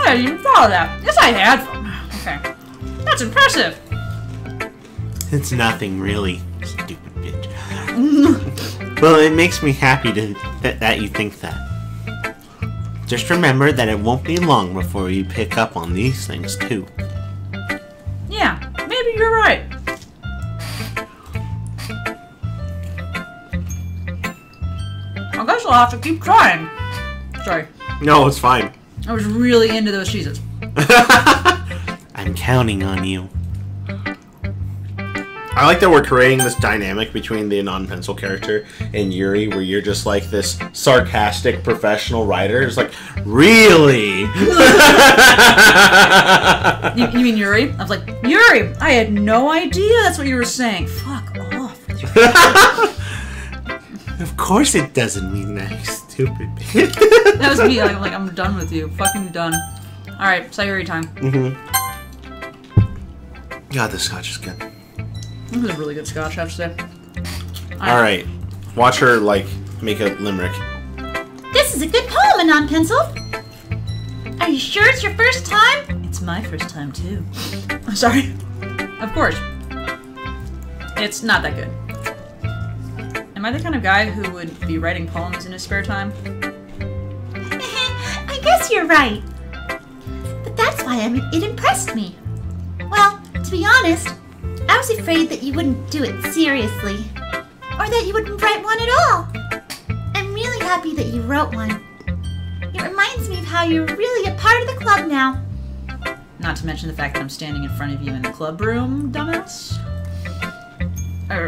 hadn't even thought of that. Yes, I had. Okay. That's impressive. It's nothing, really. Stupid bitch. Well, it makes me happy that you think that. Just remember that it won't be long before you pick up on these things, too. Yeah, maybe you're right. I guess I'll have to keep trying. Sorry. No, it's fine. I was really into those cheeses. I'm counting on you. I like that we're creating this dynamic between the non-pencil character and Yuri, where you're just like this sarcastic professional writer. It's like, really? you mean Yuri? I was like, Yuri, I had no idea that's what you were saying. Fuck off. Of course it doesn't mean that, stupid bitch. That was me. Like, I'm done with you. Fucking done. Alright, Sayuri time. God, this scotch is good. This is a really good scotch, I have to say. Alright. Watch her, like, make a limerick. This is a good poem, Anon Pencil. Are you sure it's your first time? It's my first time, too. I'm sorry. Of course. It's not that good. Am I the kind of guy who would be writing poems in his spare time? I guess you're right. But that's why it impressed me. Well, to be honest, I was afraid that you wouldn't do it seriously. Or that you wouldn't write one at all. I'm really happy that you wrote one. It reminds me of how you're really a part of the club now. Not to mention the fact that I'm standing in front of you in the club room, dumbass.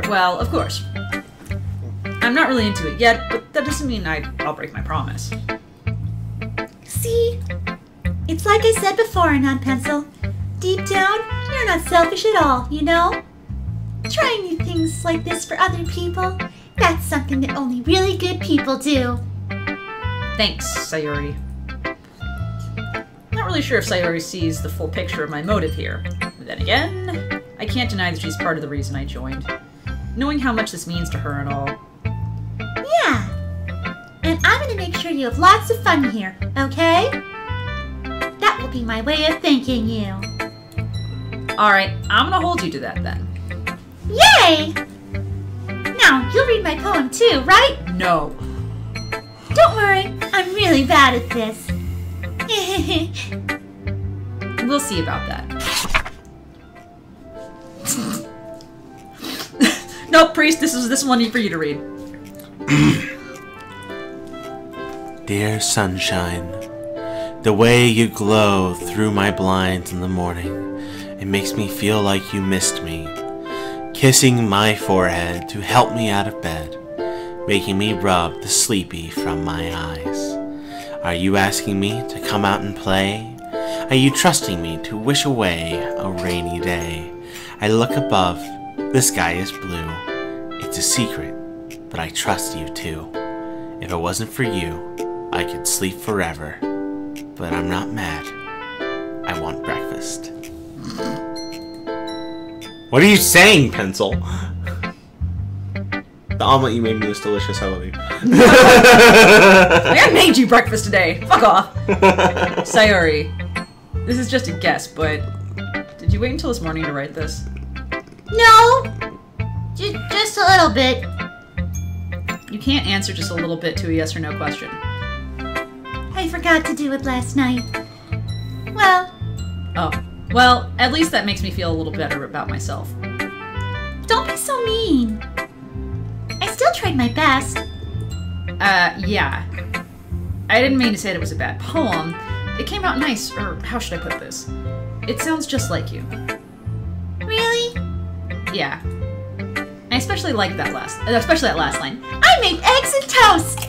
Well, of course. I'm not really into it yet, but that doesn't mean I'll break my promise. See? It's like I said before, Anon Pencil. Deep down, you're not selfish at all, you know? Trying new things like this for other people, that's something that only really good people do. Thanks, Sayuri. Not really sure if Sayuri sees the full picture of my motive here. But then again, I can't deny that she's part of the reason I joined. Knowing how much this means to her and all. Yeah. And I'm gonna make sure you have lots of fun here, okay? That will be my way of thanking you. Alright, I'm gonna hold you to that then. Yay! Now, you'll read my poem too, right? No. Don't worry, I'm really bad at this. We'll see about that. Nope, Priest, this one for you to read. Dear sunshine, the way you glow through my blinds in the morning, it makes me feel like you missed me. Kissing my forehead to help me out of bed, making me rub the sleepy from my eyes. Are you asking me to come out and play? Are you trusting me to wish away a rainy day? I look above, the sky is blue. It's a secret, but I trust you too. If it wasn't for you, I could sleep forever. But I'm not mad. I want breakfast. What are you saying, Pencil? The omelet you made me was delicious. I love you. I made you breakfast today. Fuck off. Sayuri, this is just a guess, but did you wait until this morning to write this? No, just a little bit. You can't answer just a little bit to a yes or no question. I forgot to do it last night. Well. Oh. Well, at least that makes me feel a little better about myself. Don't be so mean. I still tried my best. Yeah. I didn't mean to say that it was a bad poem. It came out nice, or how should I put this? It sounds just like you. Really? Yeah. I especially like that that last line. I made eggs and toast!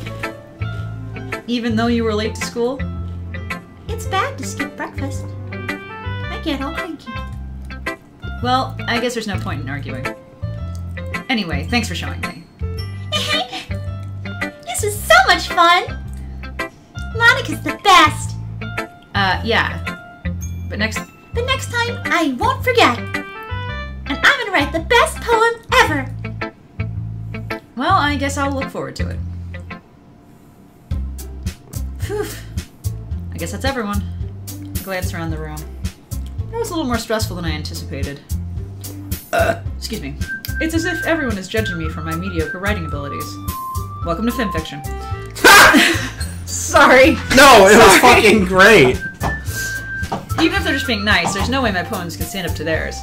Even though you were late to school? It's bad to skip breakfast. I get all cranky. Well, I guess there's no point in arguing. Anyway, thanks for showing me. This was so much fun! Monica's the best! Yeah. But next time, I won't forget! And I'm gonna write the best poem ever! Well, I guess I'll look forward to it. Phew. I guess that's everyone. glance around the room. That was a little more stressful than I anticipated. Excuse me. It's as if everyone is judging me for my mediocre writing abilities. Welcome to fanfiction. Sorry. No, it was fucking great. Even if they're just being nice, there's no way my poems can stand up to theirs.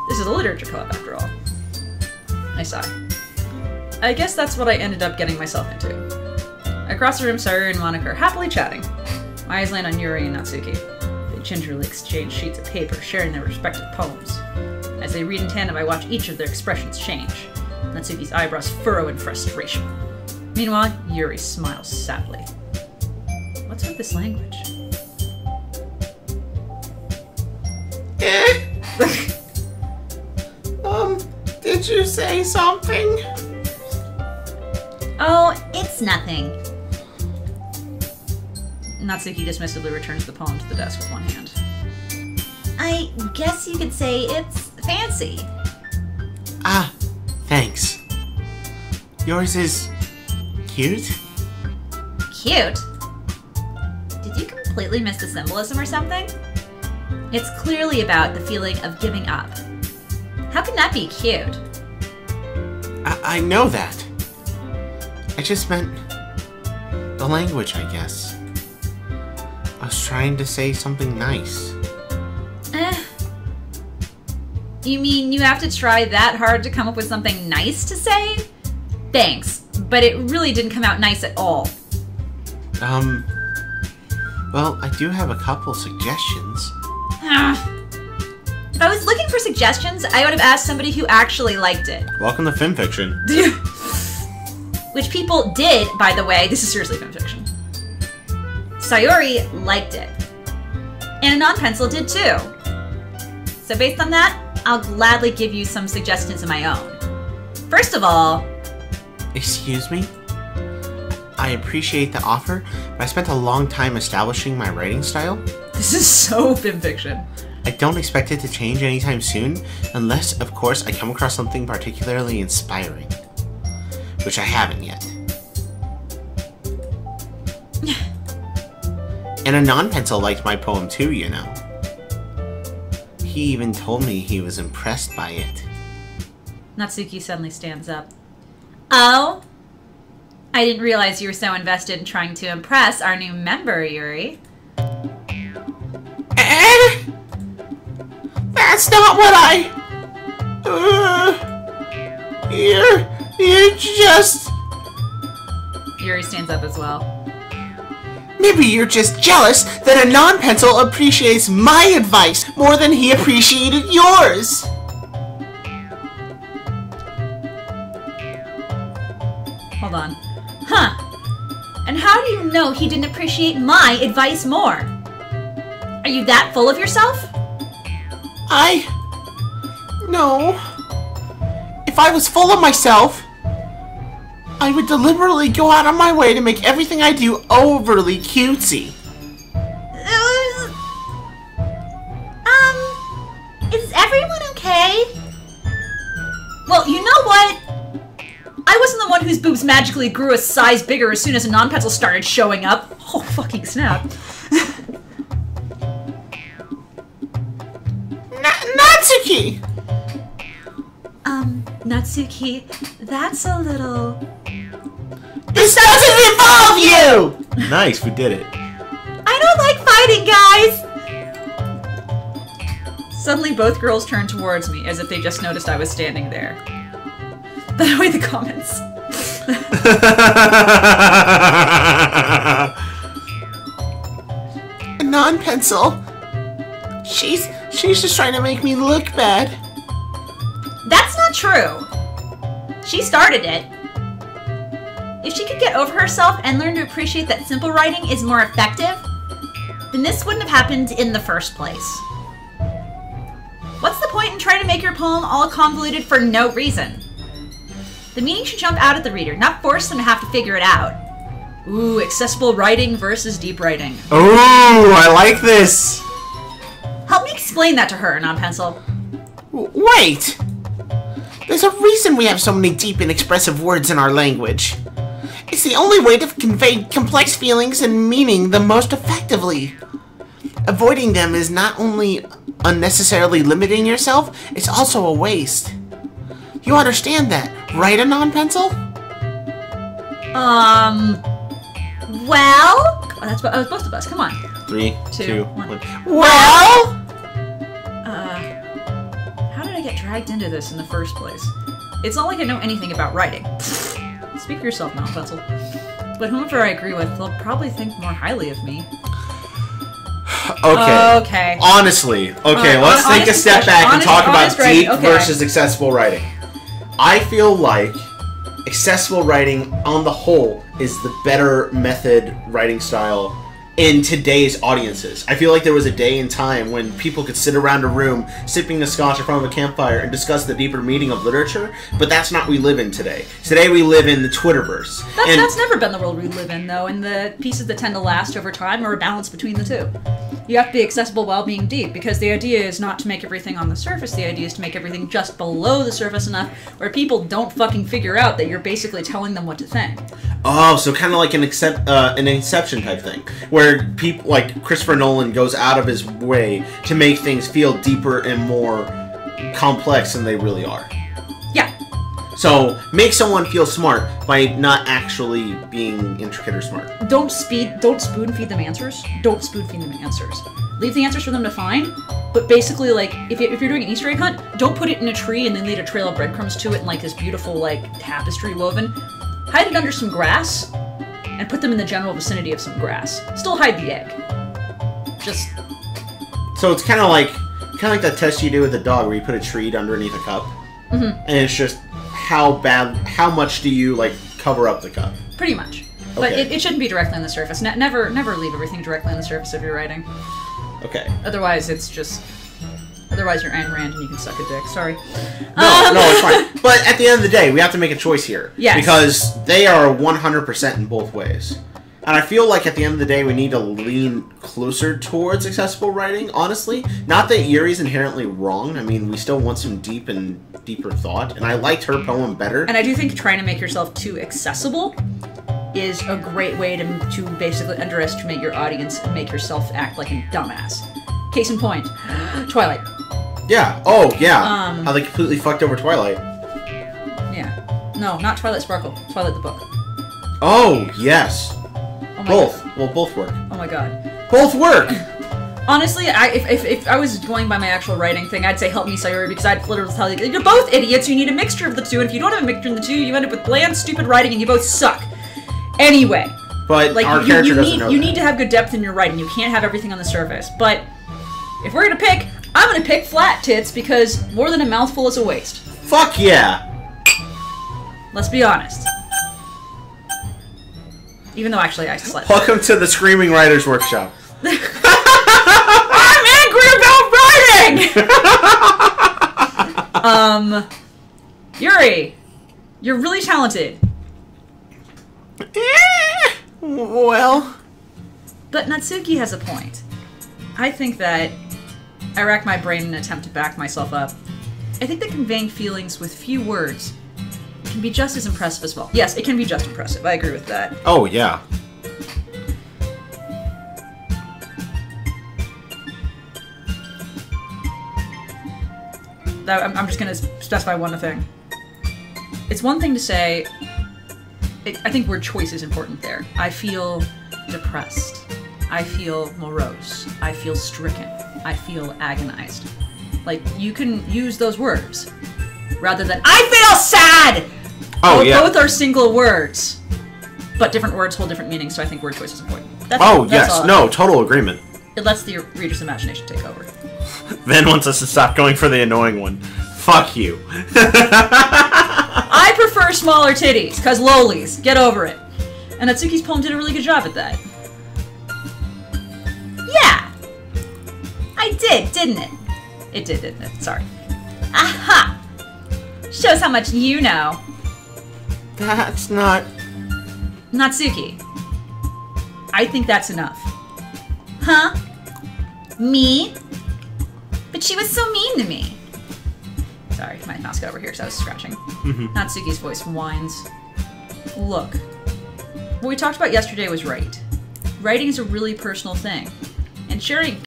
This is a literature club, after all. I sigh. I guess that's what I ended up getting myself into. Across the room, Sayuri and Monica are happily chatting. My eyes land on Yuri and Natsuki. They gingerly exchange sheets of paper, sharing their respective poems. As they read in tandem, I watch each of their expressions change. Natsuki's eyebrows furrow in frustration. Meanwhile, Yuri smiles sadly. What's with this language? Did you say something? Oh, it's nothing. Natsuki dismissively returns the poem to the desk with one hand. I guess you could say it's fancy. Ah, thanks. Yours is cute? Cute? Did you completely miss the symbolism or something? It's clearly about the feeling of giving up. How can that be cute? I know that. I just meant the language, I guess. I was trying to say something nice. You mean you have to try that hard to come up with something nice to say? Thanks, but it really didn't come out nice at all. Well, I do have a couple suggestions. If I was looking for suggestions, I would have asked somebody who actually liked it. Welcome to fanfiction. Which people did, by the way. This is seriously fanfiction. Sayuri liked it. And a non-pencil did too. So based on that, I'll gladly give you some suggestions of my own. First of all... Excuse me? I appreciate the offer, but I spent a long time establishing my writing style. This is so fanfiction. I don't expect it to change anytime soon, unless, of course, I come across something particularly inspiring. Which I haven't yet. And a non-pencil liked my poem too, you know. He even told me he was impressed by it. Natsuki suddenly stands up. Oh? I didn't realize you were so invested in trying to impress our new member, Yuri. That's not what I... You're just... Yuri stands up as well. Maybe you're just jealous that a non-pencil appreciates my advice more than he appreciated yours. Hold on. Huh. And how do you know he didn't appreciate my advice more? Are you that full of yourself? No. If I was full of myself, I would deliberately go out of my way to make everything I do overly cutesy. Is everyone okay? Well, you know what? I wasn't the one whose boobs magically grew a size bigger as soon as a non-pencil started showing up. Oh, fucking snap. Natsuki! Natsuki, that's a little... This doesn't involve you! Nice, we did it. I don't like fighting, guys! Suddenly, both girls turned towards me as if they just noticed I was standing there. By the way, the comments. A non-pencil? She's just trying to make me look bad. That's not true. She started it. If she could get over herself and learn to appreciate that simple writing is more effective, then this wouldn't have happened in the first place. What's the point in trying to make your poem all convoluted for no reason? The meaning should jump out at the reader, not force them to have to figure it out. Ooh, accessible writing versus deep writing. Ooh, I like this! Help me explain that to her, non-pencil. Wait! There's a reason we have so many deep and expressive words in our language. It's the only way to convey complex feelings and meaning the most effectively. avoiding them is not only unnecessarily limiting yourself, it's also a waste. You understand that, right, Anon Pencil? Well? Oh, that's both of us. Come on. 3, 2, 2, 1. 1. Well? How did I get dragged into this in the first place? It's not like I know anything about writing. Speak for yourself now, Pencil. But whomever I agree with, they'll probably think more highly of me. Okay. Okay. Honestly. Okay, let's take a step back and talk about deep versus accessible writing. I feel like accessible writing, on the whole, is the better method writing style in today's audiences. I feel like there was a day and time when people could sit around a room, sipping a scotch in front of a campfire, and discuss the deeper meaning of literature, but that's not what we live in today. Today we live in the Twitterverse. That's never been the world we live in, though, and the pieces that tend to last over time are a balance between the two. You have to be accessible while being deep, because the idea is not to make everything on the surface, the idea is to make everything just below the surface enough where people don't fucking figure out that you're basically telling them what to think. Oh, so kind of like an Inception type thing, where people like Christopher Nolan goes out of his way to make things feel deeper and more complex than they really are. Yeah. So make someone feel smart by not actually being intricate or smart. Don't spoon feed them answers. Don't spoon feed them answers. Leave the answers for them to find, but basically, like, if you're doing an Easter egg hunt, don't put it in a tree and then lead a trail of breadcrumbs to it in, like, this beautiful, like, tapestry woven. Hide it under some grass, and put them in the general vicinity of some grass. Still hide the egg. Just... So it's kind of like that test you do with a dog where you put a treat underneath a cup, and it's just how much do you, like, cover up the cup? Pretty much. But Okay. it shouldn't be directly on the surface. Never leave everything directly on the surface of your writing. Okay. Otherwise, it's just... Otherwise, you're Ayn Rand and you can suck a dick. Sorry. No, it's fine. But at the end of the day, we have to make a choice here. Yes. Because they are 100% in both ways. And I feel like at the end of the day, we need to lean closer towards accessible writing, honestly. Not that Yuri's inherently wrong. I mean, we still want some deeper thought. And I liked her poem better. And I do think trying to make yourself too accessible is a great way to basically underestimate your audience and make yourself act like a dumbass. Case in point, Twilight. Yeah. Oh, yeah. How they completely fucked over Twilight. Yeah. No, not Twilight Sparkle. Twilight the book. Oh, yes. Oh my Both. God. Well, both work. Oh my god. Both work! Honestly, if I was going by my actual writing thing, I'd say help me, Sayori, because I'd literally tell you, you're both idiots, you need a mixture of the two, and if you don't have a mixture of the two, you end up with bland, stupid writing, and you both suck. Anyway. But like, our character doesn't know you that. need to have good depth in your writing, you can't have everything on the surface, but if we're gonna pick, I'm gonna pick flat tits, because more than a mouthful is a waste. Fuck yeah! Let's be honest. Even though actually I slept. Welcome to the Screaming Writers Workshop. I'm angry about writing! Yuri, you're really talented. Well... But Natsuki has a point. I think that I rack my brain in an attempt to back myself up. I think that conveying feelings with few words can be just as impressive as well. Yes, it can be just impressive. I agree with that. Oh, yeah. I'm just going to specify one thing. It's one thing to say... I think word choice is important there. I feel depressed. I feel morose. I feel stricken. I feel agonized. Like, you can use those words. Rather than, I feel sad! Oh, yeah. Both are single words. But different words hold different meanings, so I think word choice is important. That's yes. all. No, total agreement. It lets the reader's imagination take over. Then wants us to stop going for the annoying one. Fuck you. I prefer smaller titties, cause lolies. Get over it. And Natsuki's poem did a really good job at that. Yeah. I did, didn't it? It did, didn't it? Sorry. Aha! Shows how much you know. That's not... Natsuki. I think that's enough. Huh? Me? But she was so mean to me. Sorry, my mouse got over here because I was scratching. Natsuki's voice whines. Look, what we talked about yesterday was right. Writing is a really personal thing. And sharing